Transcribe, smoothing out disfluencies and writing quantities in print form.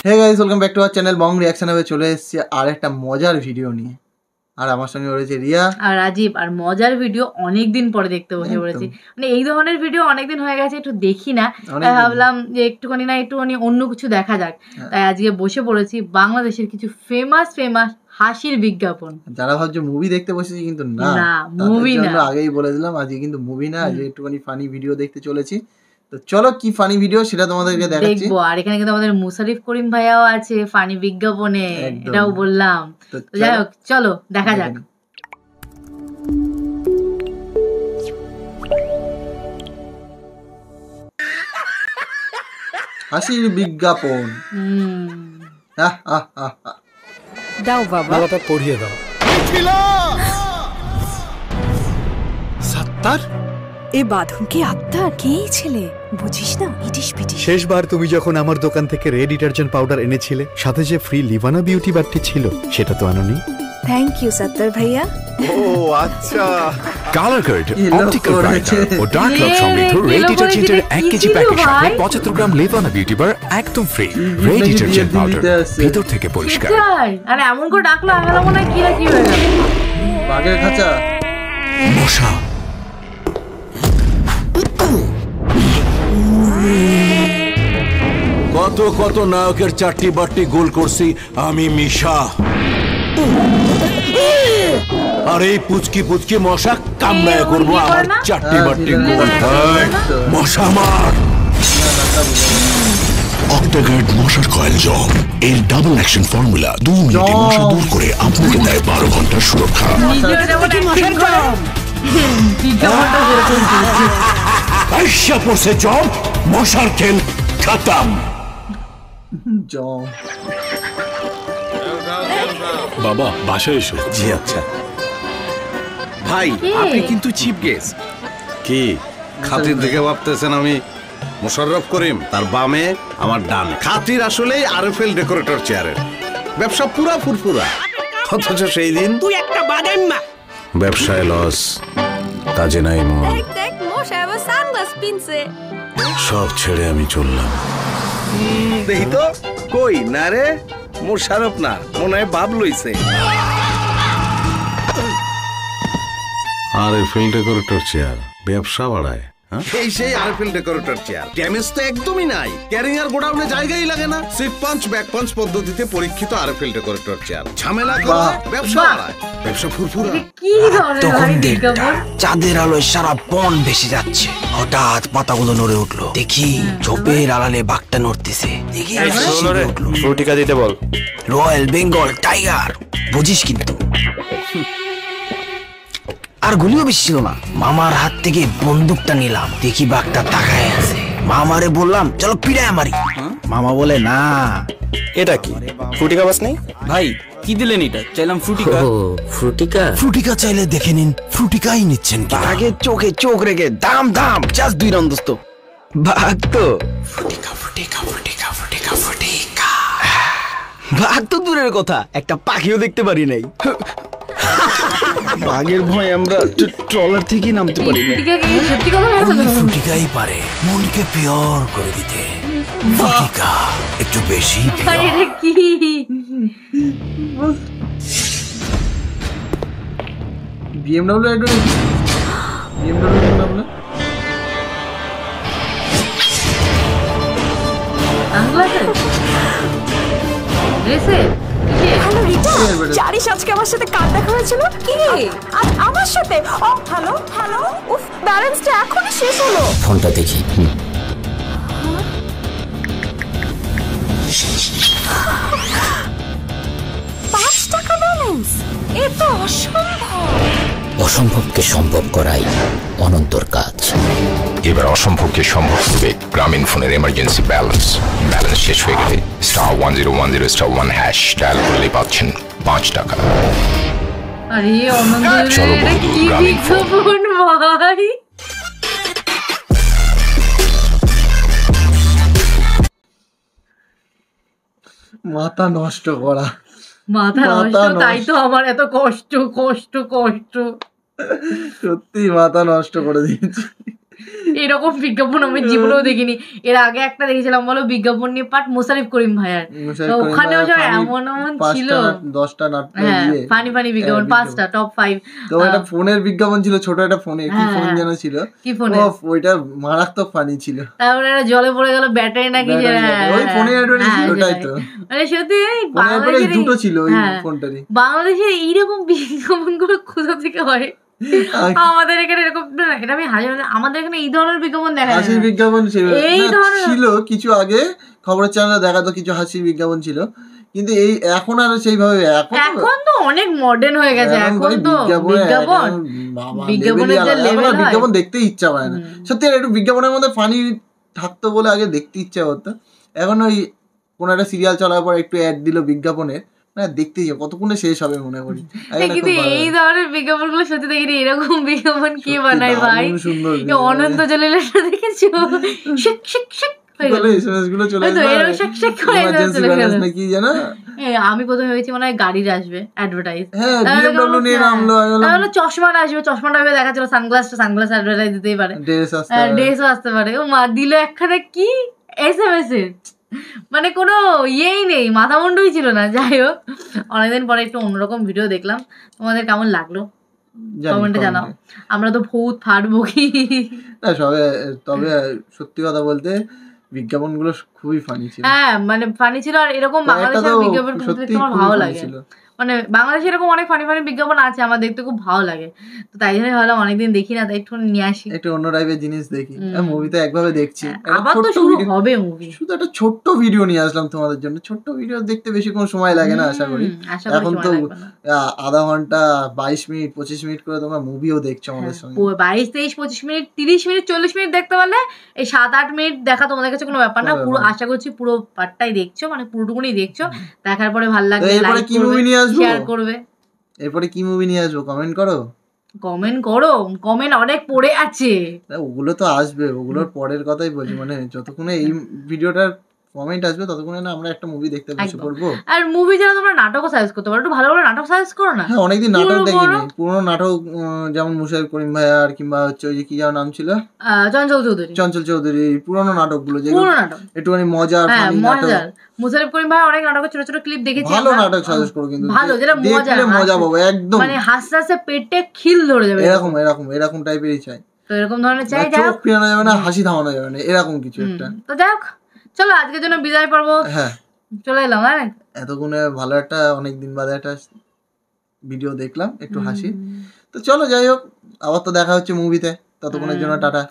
Hey guys, welcome back to our channel Bong reaction. হবে চলে এসেছি আর একটা মজার ভিডিও নিয়ে। আর আমার সঙ্গে রয়েছে রিয়া আর রাজীব। আর মজার ভিডিও অনেকদিন পরে দেখতে বসে পড়েছি। মানে এই ধরনের ভিডিও অনেকদিন হয়ে গেছে, একটু দেখি না, তাই ভাবলাম যে একটুখানি অন্য কিছু দেখা যাক। তাই আজকে বসে পড়েছি বাংলাদেশের কিছু ফেমাস হাসির বিজ্ঞাপন। যারা ভাবছে মুভি দেখতে বসেছি, কিন্তু না, মুভি না। আগেই বলে দিলাম আজকে কিন্তু মুভি না, আজকে একটুখানি ফানি ভিডিও দেখতে চলেছি। তো চলো কি ফানি ভিডিও সেটা তোমাদেরকে দেখাচ্ছি। দেখবো। আর এখানে কিন্তু আমাদের মুশারিফ করিম ভাইয়াও আছে ফানি বিজ্ঞাপনে, এটাও বললাম। তো যাই হোক, চলো দেখা যাক। হাসির বিজ্ঞাপন। দাও বাবা, বাবাটা পড়িয়ে দাও। সত্তর এ বাঁধন কি আত্মার? কে ছেলে বুঝিস না? ইটিস পিটিস। শেষবার তুমি যখন আমার দোকান থেকে রেড ডিটারজেন্ট পাউডার এনেছিলে, সাথে যে ফ্রি লিভানা বিউটি বারটি ছিল, সেটা তো আনোনি। থ্যাংক ইউ সত্তর ভাইয়া। ও আচ্ছা। কালার গার্ড অপটিক্যাল ব্রাইটার ও ডার্ক ক্লাউড সমৃদ্ধ রেড ডিটারজেন্টের 1 কেজি প্যাকের সাথে 75 গ্রাম লিভানা বিউটি বার একদম ফ্রি। রেড ডিটারজেন্ট পাউডার ভিতর থেকে পরিষ্কার। আরে এমন করে ডাকলো, আমি মনে হয় কি হয়ে গেল। বাঘের খাঁচা। মশা। কত কত নায়কের চারটি বাট্টি গোল করছি আমি মিশা। আর এই পুচকি পুচকি মশা কামড়ায় করবো আমার চারটি বাট্টি গোল। মশা মার। অক্টাগার্ড মশার কয়েল জম এর ডাবল অ্যাকশন ফর্মুলা 2 মিনিটে মশা দূর করে আপনাকে দেয় 12 ঘন্টার সুরক্ষা। আইসা পড়ছে জম, মশার খেল খতম। জম। বাবা বাসায় এসো। জি আচ্ছা। ভাই আপনি কিন্তু চিফ গেস্ট। কি খাতির দেখে ভাবতেছেন আমি মোশাররফ করিম? তার বামে আমার ডান। খাতির আসলে আরএফএল ডেকোরেটর চেয়ারের ব্যবসা পুরা ফুরফুরা, অথচ সেই দিন তুই একটা বাদাম মা। ব্যবসায় লস, কাজে নাই মন। দেখ মশা আবার সানগ্লাস পিনছে। সব ছেড়ে আমি চললাম। দেখি তো কই না রে, মোশাররফ না, মনে হয় ভাব লইছে। আরএফএল ডেকোরেটর চেয়ার ব্যবসা বাড়ায়। সেই আরএফএল ডেকোরেটর চেয়ার ড্যামেজ তো একদমই নাই। ক্যারিং আর গোডাউনে জায়গাই লাগে না। সিট পাঞ্চ ব্যাক পাঞ্চ পদ্ধতিতে পরীক্ষিত আরএফএল ডেকোরেটর চেয়ার। ঝামেলা করে ব্যবসা বাড়ায়, ব্যবসা ফুরফুরা। কি ধরনের ভাই বিজ্ঞাপন? চাঁদের আলোয় সারা বন ভেসে যাচ্ছে। হঠাৎ পাতাগুলো নড়ে উঠলো। দেখি ঝোপের আড়ালে বাঘটা নড়তেছে। দেখি ফ্রুটিকা দিতে বল। রয়্যাল বেঙ্গল টাইগার, বুঝিস কিন্তু। আর গুলিও বেশি ছিল না। মামার হাত থেকে বন্দুকটা নিলাম। দেখি বাঘটা তাকায় আছে। মামারে বললাম চলো পিড়ায় মারি। মামা বলে না। এটা কি ফ্রুটিকা বাস নেই ভাই? কি দিলেন এটা? চাইলাম ফ্রুটিকা। ফ্রুটিকা? ফ্রুটিকা চাইলে দেখে নিন, ফ্রুটিকাই নিচ্ছেন কি? আগে চোখে চোখ রেখে দাম দাম জাস্ট 2 রাউন্ড দোস্ত। বাঘ তো ফ্রুটিকা ফ্রুটিকা ফ্রুটিকা ফ্রুটিকা ফ্রুটিকা। বাঘ তো দূরের কথা, একটা পাখিও দেখতে পারি নাই। বাঘের ভয় আমরা ট্রলার থেকে নামতে পারি না। সত্যি কথা বলছো? ফ্রুটিকাই পারে মনকে পিওর করে দিতে। ফ্রুটিকা একটু বেশি আরে এটা কি? বিএমডব্লিউ একটু বিএমডব্লিউ জানিস আজকে আমার সাথে কার দেখা হয়েছিল? কি আমার সাথে? ও হ্যালো হ্যালো। উফ, ব্যালেন্সটা এখনই শেষ হলো। ফোনটা দেখি। 5 টাকা ব্যালেন্স? এ তো অসম্ভব। অসম্ভবকে সম্ভব করাই অনন্তর কাজ। এবার অসম্ভবকে সম্ভব করবে গ্রামীণ ফোনের এমার্জেন্সি ব্যালেন্স। ব্যালেন্স শেষ হয়ে গেলে *1010*1# ডায়াল করলেই পাচ্ছেন 5 টাকা। আরে অনন্তর কি বিজ্ঞাপন ভাই! মাথা নষ্ট করা। মাথা নষ্ট, তাই তো আমার এত কষ্ট কষ্ট কষ্ট। সত্যি মাথা নষ্ট করে দিয়েছি। এরকম বিজ্ঞাপন আমি জীবনেও দেখিনি। এর আগে একটা দেখেছিলাম বলো বিজ্ঞাপন নিয়ে পাঠ মোশাররফ করিম ভাইয়ার, ওখানেও সব এমন এমন ছিল 10টা নাটক দিয়ে ফানি বিজ্ঞাপন 5টা টপ 5। তো একটা ফোনের বিজ্ঞাপন ছিল, ছোট একটা ফোনে, কি ফোন যেন ছিল, কি ফোন, ওইটা মারাত্মক ফানি ছিল। তারপরে জলে পড়ে গেল ব্যাটারি নাকি, ওই ফোনের অ্যাডভার্টাইজ ছিল, ওটাই তো মানে সত্যি বাংলাদেশে দুটো ছিল ওই ফোনটারই। বাংলাদেশে এইরকম বিজ্ঞাপনগুলো কোথা থেকে হয়? আমাদের এখানে এরকম এটা আমি আমাদের এখানে এই ধরনের বিজ্ঞাপন দেখা যায়, হাসির বিজ্ঞাপন ছিল কিছু আগে, খবরের চ্যানেলে দেখাতো কিছু হাসির বিজ্ঞাপন ছিল, কিন্তু এই এখন আর সেইভাবে এখন তো অনেক মডার্ন হয়ে গেছে। এখন তো বিজ্ঞাপন দেখতে ইচ্ছা হয় না সত্যি। একটু বিজ্ঞাপনের মধ্যে ফানি থাকতো বলে আগে দেখতে ইচ্ছা করতো। এখন ওই কোন একটা সিরিয়াল চলার পর একটু অ্যাড দিল বিজ্ঞাপনের, না দেখতে কতক্ষণে শেষ হবে মনে করি। কিন্তু এই ধরনের বিজ্ঞাপন গুলো সত্যি দেখিনি, এরকম বিজ্ঞাপন কে বানায় ভাই? অনন্ত জলিলের দেখেছো? আমি প্রথমে ভেবেছি মনে হয় গাড়ির আসবে অ্যাডভার্টাইজ, চশমাটা আসবে, চশমাটা দেখাচ্ছিল সানগ্লাস অ্যাডভার্টাইজ দিতেই পারে, ড্রেসও আসতে পারে। ও মা দিল একখানে কি SMS এর, মানে কোনো ইয়েই নেই, মাথা মুন্ডুই ছিল না। যাই হোক, অনেকদিন পরে একটু অন্যরকম ভিডিও দেখলাম, তোমাদের কেমন লাগলো কমেন্টে জানাও। আমরা তো ভূত ফাটবো কি না সবে, তবে সত্যি কথা বলতে বিজ্ঞাপনগুলো খুবই ফানি ছিল। হ্যাঁ মানে ফানি ছিল, আর এরকম বাংলাদেশের বিজ্ঞাপন দেখতে আমার ভালো লাগে। মানে বাংলাদেশে এরকম অনেক ফানি বিজ্ঞাপন আছে, আমার দেখতে খুব ভালো লাগে। তো তাই জন্য ভাবলাম অনেকদিন দেখি না, তাই একটু নিয়ে আসি, একটু অন্য টাইপের জিনিস দেখি। মুভিতে একভাবে দেখছি, আবার তো শুরু হবে মুভি। শুধু একটা ছোট্ট ভিডিও নিয়ে আসলাম তোমাদের জন্য। ছোট্ট ভিডিও দেখতে বেশি কোনো সময় লাগে না আশা করি। এখন তো আধা ঘন্টা 22 মিনিট 25 মিনিট করে তোমরা মুভিও দেখছো আমাদের সঙ্গে। 22 23 25 মিনিট 30 মিনিট 40 মিনিট দেখতে পারলে এই 7-8 মিনিট দেখা তোমাদের কাছে কোনো ব্যাপার না। পুরো আশা করছি পুরো পার্টটাই দেখছো, মানে পুরোটুকুনি দেখছো। দেখার পরে ভালো লাগবে লাইক করবে, শেয়ার করবে। এরপরে কি মুভি নিয়ে আসবো কমেন্ট করো। কমেন্ট অনেক পড়ে আছে, ওগুলো তো আসবে, ওগুলোর পরের কথাই বলছি। মানে যতক্ষণে এই ভিডিওটার কমেন্ট আসবে ততক্ষণে না আমরা একটা মুভি দেখতে বসে পড়বো। আর মুভি ছাড়া তোমরা নাটকও সাজেস্ট করতে পারো, একটু ভালো ভালো নাটক সাজেস্ট করো না। হ্যাঁ অনেকদিন নাটক দেখিনি, পুরোনো নাটক যেমন মোশাররফ করিম ভাইয়া, আর কিংবা হচ্ছে ওই যে কি যার নাম ছিল, চঞ্চল চৌধুরী, পুরোনো নাটকগুলো যেগুলো একটুখানি মজার মজার। মোশাররফ করিম ভাই অনেক নাটকের ছোট ছোট ক্লিপ দেখেছি, ভালো নাটক সাজেস্ট করো কিন্তু ভালো, যেটা মজা পাবো একদম, মানে হাসতে হাসতে পেটে খিল ধরে যাবে, এরকম টাইপেরই চাই। তো এরকম ধরনের চাই, চোখ ফেরানো যাবে না, হাসি থামানো যাবে না, এরকম কিছু একটা। তো যাই হোক, চলো আজকের জন্য বিদায় পর্ব চলে এলাম। হ্যাঁ এতক্ষণে ভালো একটা অনেকদিন বাদে একটা ভিডিও দেখলাম, একটু হাসি। তো চলো যাই হোক, আবার তো দেখা হচ্ছে মুভিতে, ততক্ষণের জন্য টাটা।